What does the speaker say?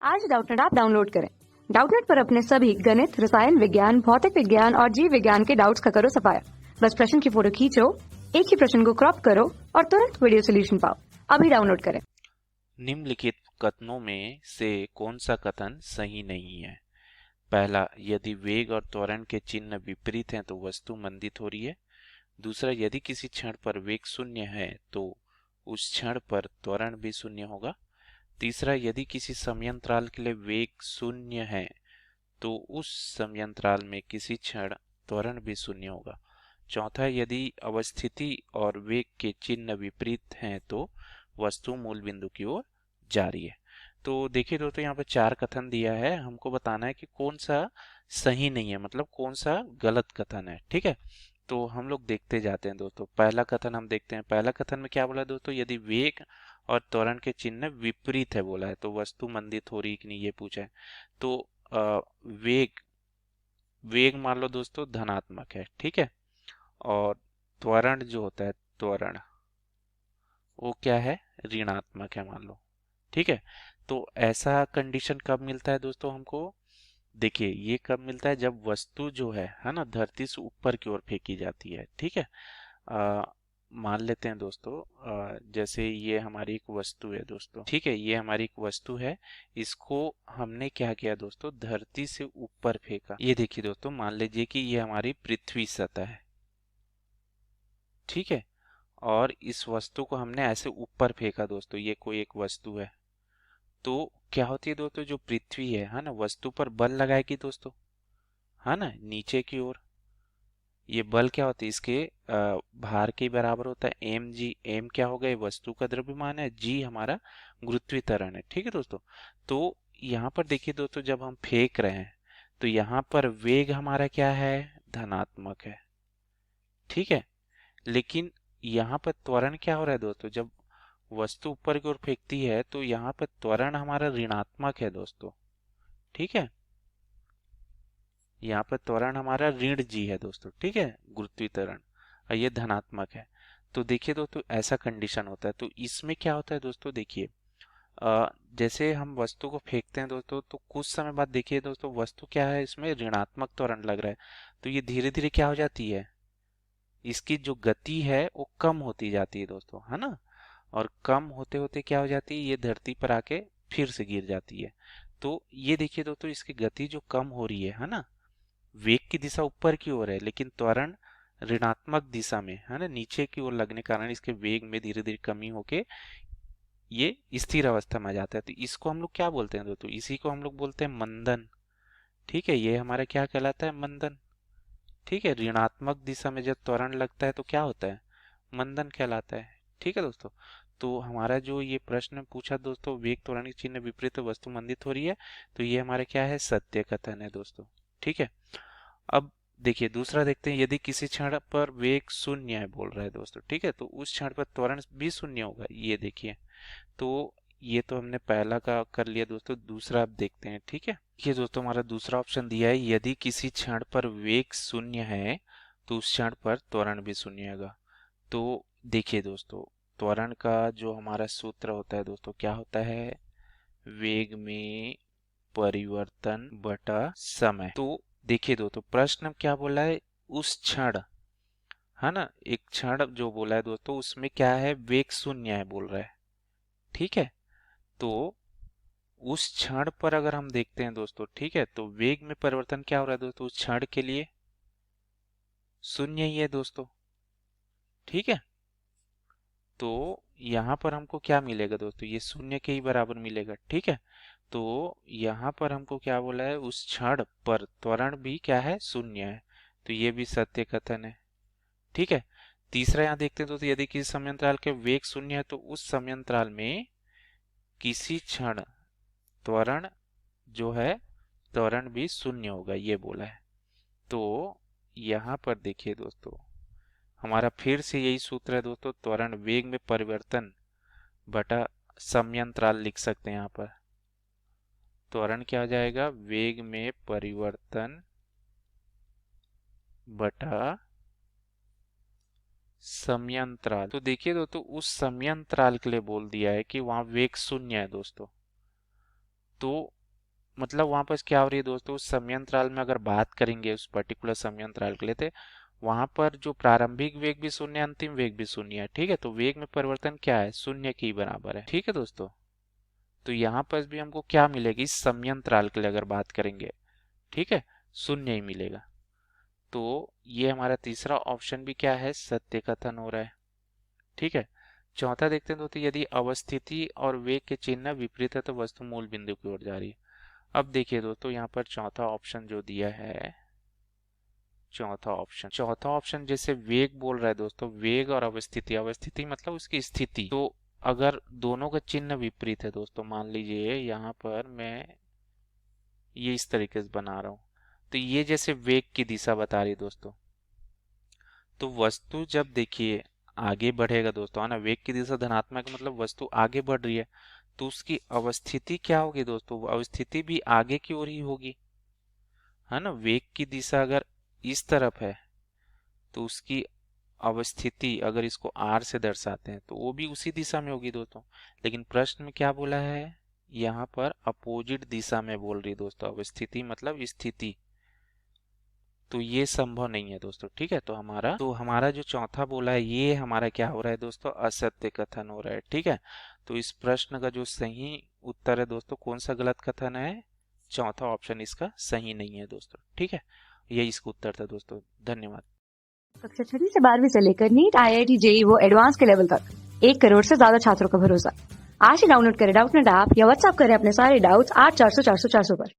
आज Doubtnut app download करें। Doubtnut पर अपने सभी गणित, रसायन विज्ञान, भौतिक विज्ञान और जीव विज्ञान के डाउट्स का करो सफाया। बस प्रश्न की फोटो खींचो, एक ही प्रश्न को क्रॉप करो और तुरंत वीडियो सोल्यूशन पाओ। अभी डाउनलोड करें। निम्नलिखित कथनों में से कौन सा कथन सही नहीं है? पहला, यदि वेग और त्वरण के चिन्ह विपरीत हैं तो वस्तु मंदित हो रही है। दूसरा, यदि किसी क्षण पर वेग शून्य है तो उस क्षण पर त्वरण भी शून्य होगा। तीसरा, यदि किसी समयंतराल के लिए वेग शून्य है तो उस समयंतराल में किसी क्षण त्वरण भी शून्य होगा। चौथा, यदि अवस्थिति और वेग के चिन्ह विपरीत हैं तो वस्तु मूल बिंदु की ओर जा रही है। तो देखिए दोस्तों, यहाँ पे 4 कथन दिया है, हमको बताना है कि कौन सा सही नहीं है, मतलब कौन सा गलत कथन है। ठीक है, तो हम लोग देखते जाते हैं दोस्तों। पहला कथन हम देखते हैं। पहला कथन में क्या बोला है दोस्तों? यदि वेग और त्वरण के चिन्ह विपरीत है बोला है तो वस्तु मंदित हो रही कि नहीं, ये पूछा है। तो वेग वेग मान लो दोस्तों धनात्मक है, ठीक है, और त्वरण जो होता है, त्वरण वो क्या है, ऋणात्मक है मान लो। ठीक है, तो ऐसा कंडीशन कब मिलता है दोस्तों हमको? देखिए, ये कब मिलता है? जब वस्तु जो है ना, धरती से ऊपर की ओर फेंकी जाती है। ठीक है, आ, मान लेते हैं दोस्तों, जैसे ये हमारी एक वस्तु है दोस्तों। ठीक है, ये हमारी एक वस्तु है, इसको हमने क्या किया दोस्तों, धरती से ऊपर फेंका। ये देखिए दोस्तों, मान लीजिए कि ये हमारी पृथ्वी सतह है। ठीक है, और इस वस्तु को हमने ऐसे ऊपर फेंका दोस्तों, ये कोई एक वस्तु है। तो क्या होती है दोस्तों, जो पृथ्वी है ना, वस्तु पर बल लगाएगी दोस्तों, है ना, नीचे की ओर। ये बल क्या होती है, इसके भार के बराबर होता है एम जी। एम क्या होगा, ये वस्तु का द्रव्यमान है, जी हमारा गुरुत्वीय त्वरण है। ठीक है दोस्तों, तो यहाँ पर देखिए दोस्तों, जब हम फेंक रहे हैं तो यहाँ पर वेग हमारा क्या है, धनात्मक है। ठीक है, लेकिन यहाँ पर त्वरण क्या हो रहा है दोस्तों, जब वस्तु ऊपर की ओर फेंकती है तो यहाँ पर त्वरण हमारा ऋणात्मक है दोस्तों। ठीक है, यहाँ पर त्वरण हमारा ऋण जी है दोस्तों। ठीक है, गुरुत्वीय त्वरण, और ये धनात्मक है। तो देखिए दोस्तों, ऐसा कंडीशन होता है। तो इसमें क्या होता है दोस्तों, देखिए, जैसे हम वस्तु को फेंकते हैं दोस्तों, तो कुछ समय बाद देखिए दोस्तों, वस्तु क्या है, इसमें ऋणात्मक त्वरण लग रहा है। तो ये धीरे धीरे क्या हो जाती है, इसकी जो गति है वो कम होती जाती है दोस्तों, है ना। और कम होते होते क्या हो जाती है, ये धरती पर आके फिर से गिर जाती है। तो ये देखिए दोस्तों, इसकी गति जो कम हो रही है ना, वेग की दिशा ऊपर की ओर है लेकिन त्वरण ऋणात्मक दिशा में है ना, नीचे की ओर लगने के कारण इसके वेग में धीरे धीरे कमी होके ये स्थिर अवस्था में आ जाता है। तो इसको हम लोग क्या बोलते हैं दोस्तों, इसी को हम लोग बोलते हैं मंदन। ठीक है, ये हमारा क्या कहलाता है, मंदन। ठीक है, ऋणात्मक दिशा में जब त्वरण लगता है तो क्या होता है, मंदन कहलाता है। ठीक है दोस्तों, तो हमारा जो ये प्रश्न पूछा दोस्तों, वेग त्वरण के चिन्ह विपरीत वस्तु मंदित हो रही है, तो ये हमारा क्या है, सत्य कथन है दोस्तों। ठीक है, अब देखिए दूसरा देखते हैं। यदि किसी क्षण पर वेग शून्य है बोल रहा है दोस्तों, ठीक है, तो उस क्षण पर त्वरण भी शून्य होगा। ये देखिए, तो ये तो हमने पहला का कर लिया दोस्तों। दूसरा अब देखते हैं। ठीक है, ये दोस्तों हमारा दूसरा ऑप्शन दिया है, यदि किसी क्षण पर वेग शून्य है तो उस क्षण पर त्वरण भी शून्य होगा। तो देखिए दोस्तों, त्वरण का जो हमारा सूत्र होता है दोस्तों, क्या होता है, वेग में परिवर्तन बटा समय। तो देखिए दोस्तों, प्रश्न में क्या बोला है, उस क्षण, है ना, एक क्षण जो बोला है दोस्तों, उसमें क्या है, वेग शून्य है बोल रहा है। ठीक है, तो उस क्षण पर अगर हम देखते हैं दोस्तों, ठीक है, तो वेग में परिवर्तन क्या हो रहा है दोस्तों, उस क्षण के लिए शून्य ही है दोस्तों। ठीक है, तो यहाँ पर हमको क्या मिलेगा दोस्तों, ये शून्य के ही बराबर मिलेगा। ठीक है, तो यहाँ पर हमको क्या बोला है, उस क्षण पर त्वरण भी क्या है, शून्य है। तो ये भी सत्य कथन है। ठीक है, तीसरा यहाँ देखते हैं दोस्तों, यदि किसी समयांतराल के वेग शून्य है तो उस समयांतराल में किसी क्षण त्वरण जो है, त्वरण भी शून्य होगा, ये बोला है। तो यहाँ पर देखिए दोस्तों, हमारा फिर से यही सूत्र है दोस्तों, त्वरण वेग में परिवर्तन बटा समयांतराल लिख सकते हैं। यहाँ पर त्वरण क्या हो जाएगा, वेग में परिवर्तन बटा समयांतराल। तो देखिए दोस्तों, उस समयांतराल के लिए बोल दिया है कि वहां वेग शून्य है दोस्तों। तो मतलब वहां पर क्या हो रही है दोस्तों, उस समयंतराल में अगर बात करेंगे उस पर्टिकुलर समयंतराल के लिए, तो वहां पर जो प्रारंभिक वेग भी शून्य है, अंतिम वेग भी शून्य है। ठीक है, तो वेग में परिवर्तन क्या है, शून्य के ही बराबर है। ठीक है दोस्तों, तो यहाँ पर भी हमको क्या मिलेगी, इस समयंतराल के लिए अगर बात करेंगे, ठीक है, शून्य ही मिलेगा। तो ये हमारा तीसरा ऑप्शन भी क्या है, सत्य कथन हो रहा है। ठीक है, चौथा देखते हैं दोस्तों, यदि अवस्थिति और वेग के चिन्ह विपरीत है तो वस्तु मूल बिंदु की ओर जा रही है। अब देखिए दोस्तों, यहाँ पर चौथा ऑप्शन जो दिया है, चौथा ऑप्शन जैसे वेग बोल रहा है दोस्तों, वेग और अवस्थिति, अवस्थिति मतलब उसकी स्थिति। तो अगर दोनों का चिन्ह विपरीत है दोस्तों, मान लीजिए यहाँ पर मैं ये इस तरीके से बना रहा हूँ, तो ये जैसे वेग की दिशा बता रही है दोस्तों, तो वस्तु जब देखिए आगे बढ़ेगा दोस्तों, है ना, वेग की दिशा धनात्मक मतलब वस्तु आगे बढ़ रही है, तो उसकी अवस्थिति क्या होगी दोस्तों, अवस्थिति भी आगे की ओर ही होगी, है ना। वेग की दिशा अगर इस तरफ है तो उसकी अवस्थिति अगर इसको आर से दर्शाते हैं तो वो भी उसी दिशा में होगी दोस्तों। लेकिन प्रश्न में क्या बोला है, यहाँ पर अपोजिट दिशा में बोल रही दोस्तों, अवस्थिति मतलब स्थिति, तो ये संभव नहीं है दोस्तों। ठीक है, तो हमारा जो चौथा बोला है ये हमारा क्या हो रहा है दोस्तों, असत्य कथन हो रहा है। ठीक है, तो इस प्रश्न का जो सही उत्तर है दोस्तों, कौन सा गलत कथन है, चौथा ऑप्शन इसका सही नहीं है दोस्तों। ठीक है, यही इसका उत्तर था दोस्तों। धन्यवाद। कक्षा 6 से 12वीं से लेकर नीट, IIT, JEE वो एडवांस के लेवल तक 1 करोड़ से ज्यादा छात्रों का भरोसा। आज ही डाउनलोड करें डाउटनेट ऐप या व्हाट्सएप करें अपने सारे डाउट्स 8400 400 400 पर।